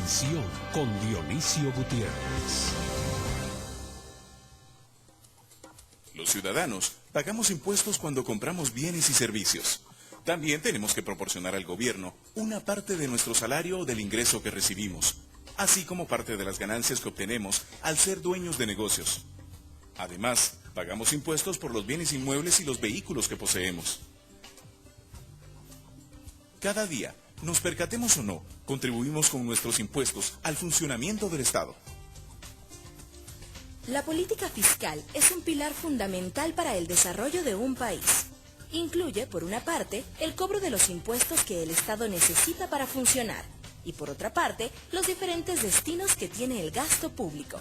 Atención con Dionisio Gutiérrez. Los ciudadanos pagamos impuestos cuando compramos bienes y servicios. También tenemos que proporcionar al gobierno una parte de nuestro salario o del ingreso que recibimos, así como parte de las ganancias que obtenemos al ser dueños de negocios. Además, pagamos impuestos por los bienes inmuebles y los vehículos que poseemos. Cada día, nos percatemos o no, contribuimos con nuestros impuestos al funcionamiento del Estado. La política fiscal es un pilar fundamental para el desarrollo de un país. Incluye, por una parte, el cobro de los impuestos que el Estado necesita para funcionar, y por otra parte, los diferentes destinos que tiene el gasto público.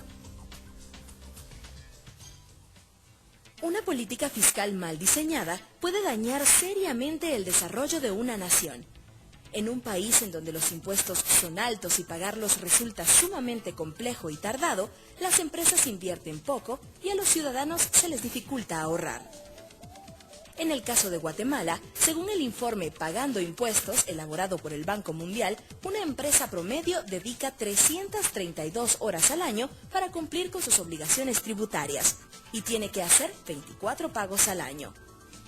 Una política fiscal mal diseñada puede dañar seriamente el desarrollo de una nación. En un país en donde los impuestos son altos y pagarlos resulta sumamente complejo y tardado, las empresas invierten poco y a los ciudadanos se les dificulta ahorrar. En el caso de Guatemala, según el informe Pagando Impuestos, elaborado por el Banco Mundial, una empresa promedio dedica 332 horas al año para cumplir con sus obligaciones tributarias y tiene que hacer 24 pagos al año.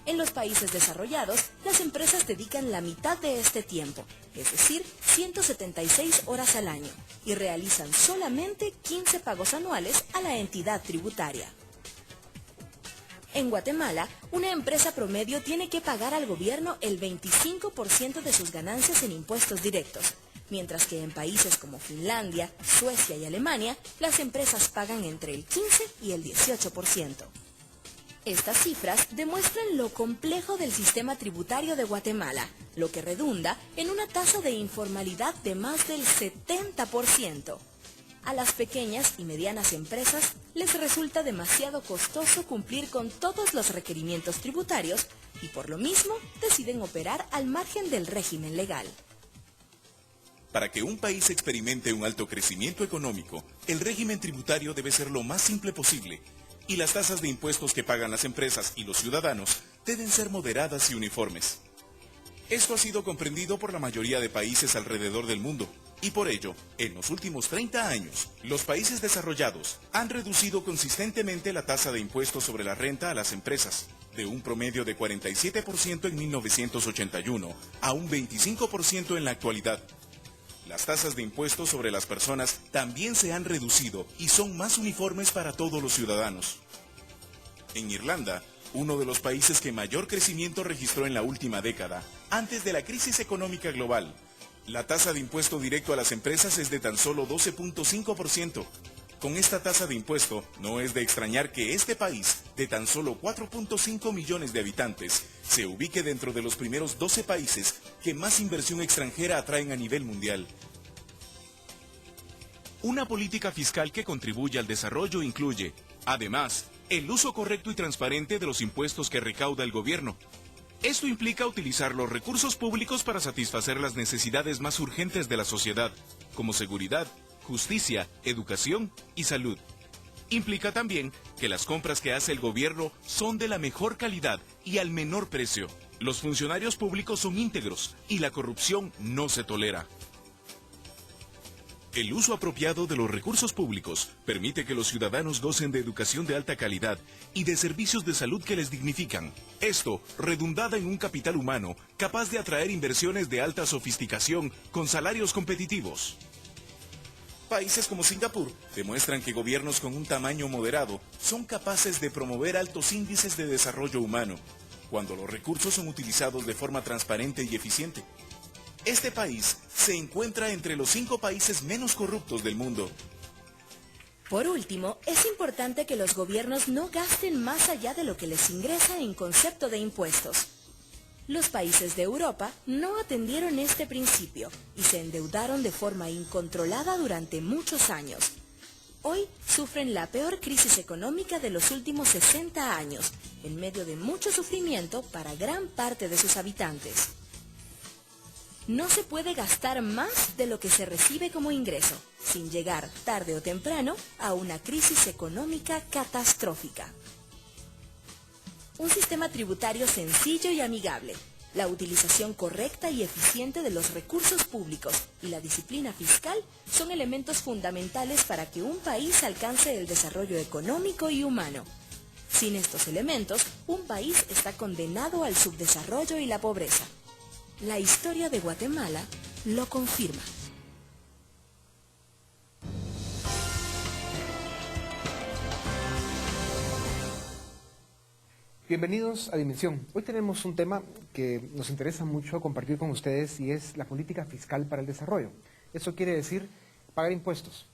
En los países desarrollados, las empresas dedican la mitad de este tiempo, es decir, 176 horas al año, y realizan solamente 15 pagos anuales a la entidad tributaria. En Guatemala, una empresa promedio tiene que pagar al gobierno el 25% de sus ganancias en impuestos directos, mientras que en países como Finlandia, Suecia y Alemania, las empresas pagan entre el 15 y el 18%. Estas cifras demuestran lo complejo del sistema tributario de Guatemala, lo que redunda en una tasa de informalidad de más del 70%. A las pequeñas y medianas empresas les resulta demasiado costoso cumplir con todos los requerimientos tributarios y por lo mismo deciden operar al margen del régimen legal. Para que un país experimente un alto crecimiento económico, el régimen tributario debe ser lo más simple posible y las tasas de impuestos que pagan las empresas y los ciudadanos deben ser moderadas y uniformes. Esto ha sido comprendido por la mayoría de países alrededor del mundo y por ello, en los últimos 30 años, los países desarrollados han reducido consistentemente la tasa de impuestos sobre la renta a las empresas, de un promedio de 47% en 1981 a un 25% en la actualidad. Las tasas de impuestos sobre las personas también se han reducido y son más uniformes para todos los ciudadanos. En Irlanda, uno de los países que mayor crecimiento registró en la última década, antes de la crisis económica global, la tasa de impuesto directo a las empresas es de tan solo 12.5%. Con esta tasa de impuesto, no es de extrañar que este país, de tan solo 4.5 millones de habitantes, se ubique dentro de los primeros 12 países que más inversión extranjera atraen a nivel mundial. Una política fiscal que contribuye al desarrollo incluye, además, el uso correcto y transparente de los impuestos que recauda el gobierno. Esto implica utilizar los recursos públicos para satisfacer las necesidades más urgentes de la sociedad, como seguridad, justicia, educación y salud. Implica también que las compras que hace el gobierno son de la mejor calidad y al menor precio. Los funcionarios públicos son íntegros y la corrupción no se tolera. El uso apropiado de los recursos públicos permite que los ciudadanos gocen de educación de alta calidad y de servicios de salud que les dignifican. Esto redundada en un capital humano capaz de atraer inversiones de alta sofisticación con salarios competitivos. Países como Singapur demuestran que gobiernos con un tamaño moderado son capaces de promover altos índices de desarrollo humano, cuando los recursos son utilizados de forma transparente y eficiente. Este país se encuentra entre los 5 países menos corruptos del mundo. Por último, es importante que los gobiernos no gasten más allá de lo que les ingresa en concepto de impuestos. Los países de Europa no atendieron este principio y se endeudaron de forma incontrolada durante muchos años. Hoy sufren la peor crisis económica de los últimos 60 años, en medio de mucho sufrimiento para gran parte de sus habitantes. No se puede gastar más de lo que se recibe como ingreso, sin llegar, tarde o temprano, a una crisis económica catastrófica. Un sistema tributario sencillo y amigable, La utilización correcta y eficiente de los recursos públicos y la disciplina fiscal son elementos fundamentales para que un país alcance el desarrollo económico y humano. Sin estos elementos, un país está condenado al subdesarrollo y la pobreza. La historia de Guatemala lo confirma. Bienvenidos a Dimensión. Hoy tenemos un tema que nos interesa mucho compartir con ustedes y es la política fiscal para el desarrollo. Eso quiere decir pagar impuestos.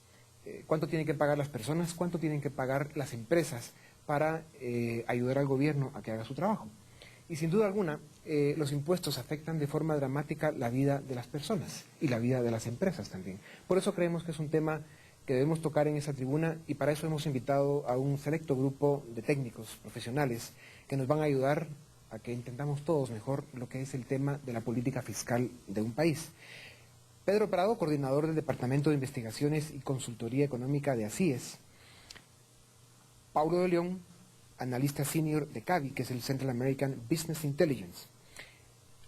¿Cuánto tienen que pagar las personas? ¿Cuánto tienen que pagar las empresas para ayudar al gobierno a que haga su trabajo? Y sin duda alguna, los impuestos afectan de forma dramática la vida de las personas y la vida de las empresas también. Por eso creemos que es un tema que debemos tocar en esa tribuna y para eso hemos invitado a un selecto grupo de técnicos profesionales que nos van a ayudar a que entendamos todos mejor lo que es el tema de la política fiscal de un país. Pedro Prado, coordinador del Departamento de Investigaciones y Consultoría Económica de ACIES. Paulo de León, analista senior de CABI, que es el Central American Business Intelligence.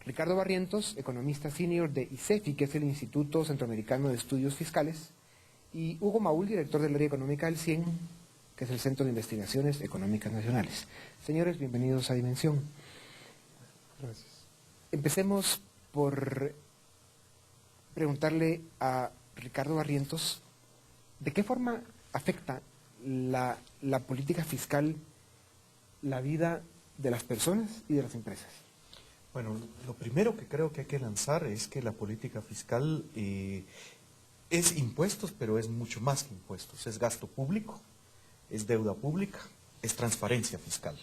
Ricardo Barrientos, economista senior de ICEFI, que es el Instituto Centroamericano de Estudios Fiscales. Y Hugo Maúl, director del área económica del CIEN, que es el Centro de Investigaciones Económicas Nacionales. Señores, bienvenidos a Dimensión. Gracias. Empecemos por preguntarle a Ricardo Barrientos, ¿de qué forma afecta la política fiscal la vida de las personas y de las empresas? Bueno, lo primero que creo que hay que lanzar es que la política fiscal es impuestos, pero es mucho más que impuestos. Es gasto público, es deuda pública, es transparencia fiscal.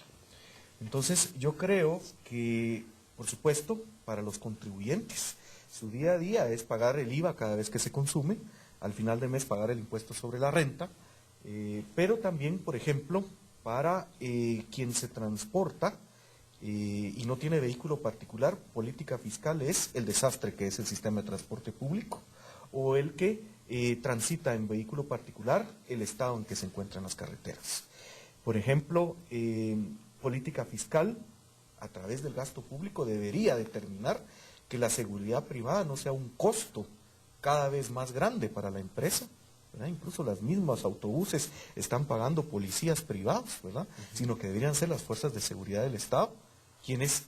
Entonces, yo creo que, por supuesto, para los contribuyentes, su día a día es pagar el IVA cada vez que se consume, al final de mes pagar el impuesto sobre la renta, pero también, por ejemplo, para quien se transporta y no tiene vehículo particular, política fiscal es el desastre que es el sistema de transporte público, o el que transita en vehículo particular, el estado en que se encuentran las carreteras. Por ejemplo, política fiscal, a través del gasto público, debería determinar que la seguridad privada no sea un costo cada vez más grande para la empresa, ¿verdad? Incluso los mismos autobuses están pagando policías privados, ¿verdad? Sino que deberían ser las fuerzas de seguridad del Estado, quienes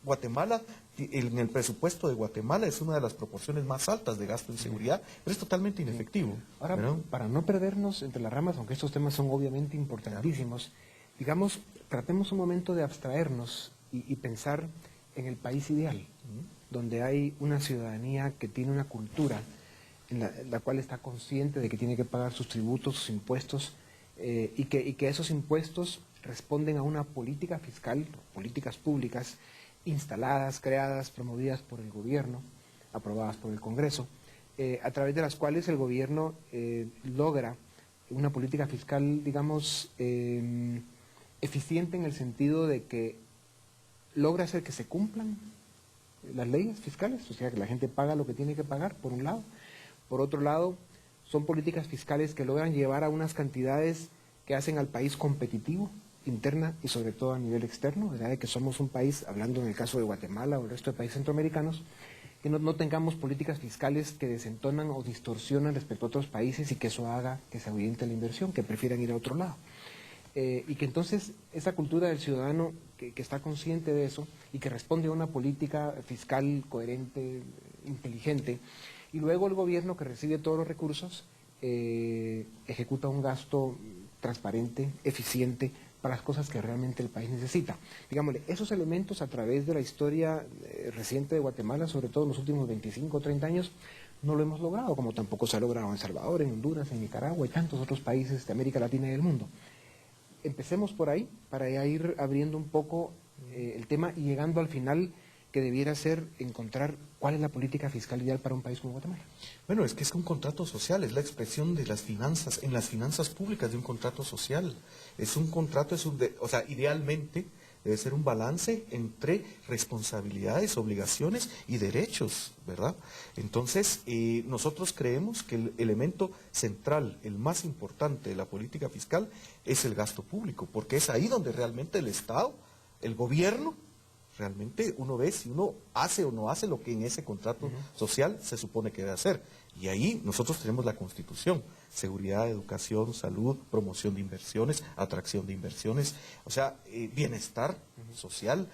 Guatemala, en el presupuesto de Guatemala es una de las proporciones más altas de gasto en seguridad, pero es totalmente inefectivo. Ahora, ¿verdad? para no perdernos entre las ramas, aunque estos temas son obviamente importantísimos, digamos, tratemos un momento de abstraernos y pensar en el país ideal, donde hay una ciudadanía que tiene una cultura en la cual está consciente de que tiene que pagar sus tributos, sus impuestos, y que esos impuestos responden a una política fiscal, políticas públicas, instaladas, creadas, promovidas por el gobierno, aprobadas por el Congreso, a través de las cuales el gobierno logra una política fiscal, digamos, eficiente en el sentido de que logra hacer que se cumplan las leyes fiscales, o sea, que la gente paga lo que tiene que pagar, por un lado. Por otro lado, son políticas fiscales que logran llevar a unas cantidades que hacen al país competitivo, interna y sobre todo a nivel externo, ¿verdad? De que somos un país, hablando en el caso de Guatemala o el resto de países centroamericanos, que no tengamos políticas fiscales que desentonan o distorsionan respecto a otros países y que eso haga que se ahuyente la inversión, que prefieran ir a otro lado. Y que entonces esa cultura del ciudadano que está consciente de eso y que responde a una política fiscal coherente, inteligente, y luego el gobierno que recibe todos los recursos ejecuta un gasto transparente, eficiente, para las cosas que realmente el país necesita. Digámosle, esos elementos a través de la historia reciente de Guatemala, sobre todo en los últimos 25 o 30 años, no lo hemos logrado, como tampoco se ha logrado en El Salvador, en Honduras, en Nicaragua y tantos otros países de América Latina y del mundo. Empecemos por ahí, para ya ir abriendo un poco el tema y llegando al final, que debiera ser encontrar cuál es la política fiscal ideal para un país como Guatemala. Bueno, es que es un contrato social, es la expresión de las finanzas, en las finanzas públicas de un contrato social. Es un contrato, o sea, idealmente debe ser un balance entre responsabilidades, obligaciones y derechos, ¿verdad? Entonces, nosotros creemos que el elemento central, el más importante de la política fiscal es el gasto público, porque es ahí donde realmente el Estado, el gobierno, realmente uno ve si uno hace o no hace lo que en ese contrato social se supone que debe hacer. Y ahí nosotros tenemos la Constitución: seguridad, educación, salud, promoción de inversiones, atracción de inversiones, o sea, bienestar social,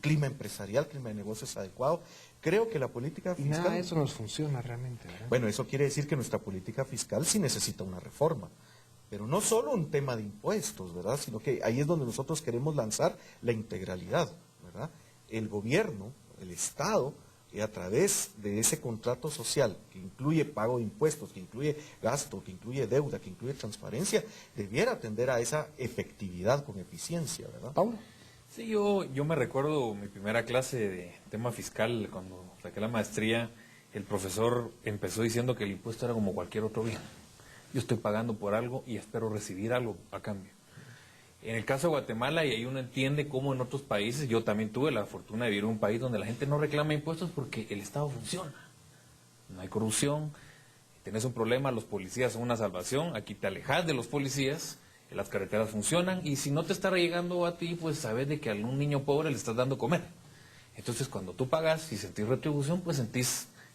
clima empresarial, clima de negocios adecuado. Creo que la política fiscal... Y nada de eso nos funciona realmente, ¿verdad? Bueno, eso quiere decir que nuestra política fiscal sí necesita una reforma. Pero no solo un tema de impuestos, ¿verdad? Sino que ahí es donde nosotros queremos lanzar la integralidad, ¿verdad? El gobierno, el Estado, a través de ese contrato social que incluye pago de impuestos, que incluye gasto, que incluye deuda, que incluye transparencia, debiera atender a esa efectividad con eficiencia, ¿verdad? Paulo. Sí, yo me recuerdo mi primera clase de tema fiscal, cuando saqué la maestría, el profesor empezó diciendo que el impuesto era como cualquier otro bien. Yo estoy pagando por algo y espero recibir algo a cambio. En el caso de Guatemala, y ahí uno entiende cómo en otros países, yo también tuve la fortuna de vivir en un país donde la gente no reclama impuestos porque el Estado funciona. No hay corrupción, tenés un problema, los policías son una salvación, aquí te alejas de los policías, las carreteras funcionan, y si no te está llegando a ti, pues sabes de que a un niño pobre le estás dando comer. Entonces cuando tú pagas y sentís retribución, pues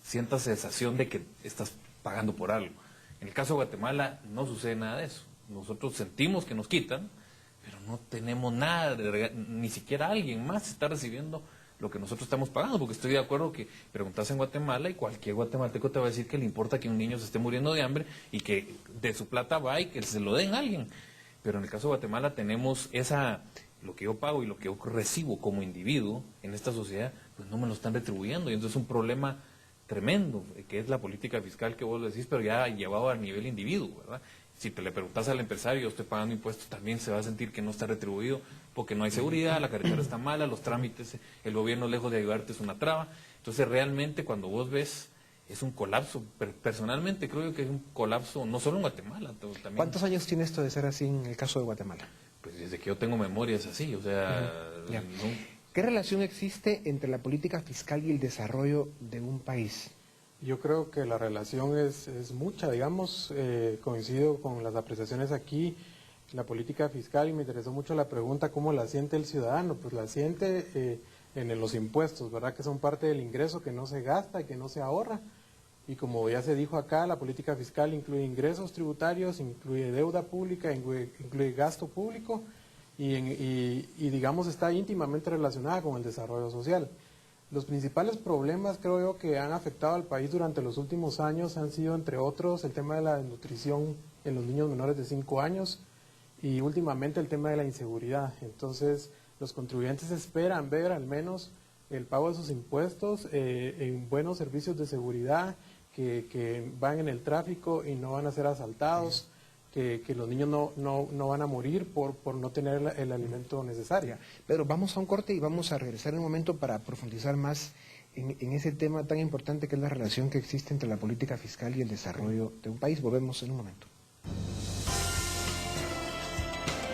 sientas sensación de que estás pagando por algo. En el caso de Guatemala no sucede nada de eso. Nosotros sentimos que nos quitan, pero no tenemos nada, ni siquiera alguien más está recibiendo lo que nosotros estamos pagando, porque estoy de acuerdo que preguntas en Guatemala y cualquier guatemalteco te va a decir que le importa que un niño se esté muriendo de hambre y que de su plata va y que se lo den a alguien. Pero en el caso de Guatemala tenemos lo que yo pago y lo que yo recibo como individuo en esta sociedad, pues no me lo están retribuyendo, y entonces es un problema tremendo, que es la política fiscal que vos decís, pero ya llevado a nivel individuo, ¿verdad? Si le preguntas al empresario, yo estoy pagando impuestos, también se va a sentir que no está retribuido, porque no hay seguridad, la carretera está mala, los trámites, el gobierno lejos de ayudarte es una traba. Entonces realmente cuando vos ves, es un colapso. Personalmente creo que es un colapso, no solo en Guatemala, también. ¿Cuántos años tiene esto de ser así en el caso de Guatemala? Pues desde que yo tengo memoria es así, o sea... Ya. no... ¿Qué relación existe entre la política fiscal y el desarrollo de un país? Yo creo que la relación es mucha, digamos, coincido con las apreciaciones aquí, la política fiscal, y me interesó mucho la pregunta, ¿cómo la siente el ciudadano? Pues la siente en los impuestos, ¿verdad? Que son parte del ingreso que no se gasta y que no se ahorra. Y como ya se dijo acá, la política fiscal incluye ingresos tributarios, incluye deuda pública, incluye gasto público y digamos está íntimamente relacionada con el desarrollo social. Los principales problemas, creo yo, que han afectado al país durante los últimos años han sido, entre otros, el tema de la desnutrición en los niños menores de 5 años y últimamente el tema de la inseguridad. Entonces, los contribuyentes esperan ver al menos el pago de sus impuestos en buenos servicios de seguridad, que van en el tráfico y no van a ser asaltados, que los niños no van a morir por no tener el alimento necesario. Pedro, vamos a un corte y vamos a regresar en un momento para profundizar más en ese tema tan importante que es la relación que existe entre la política fiscal y el desarrollo de un país. Volvemos en un momento.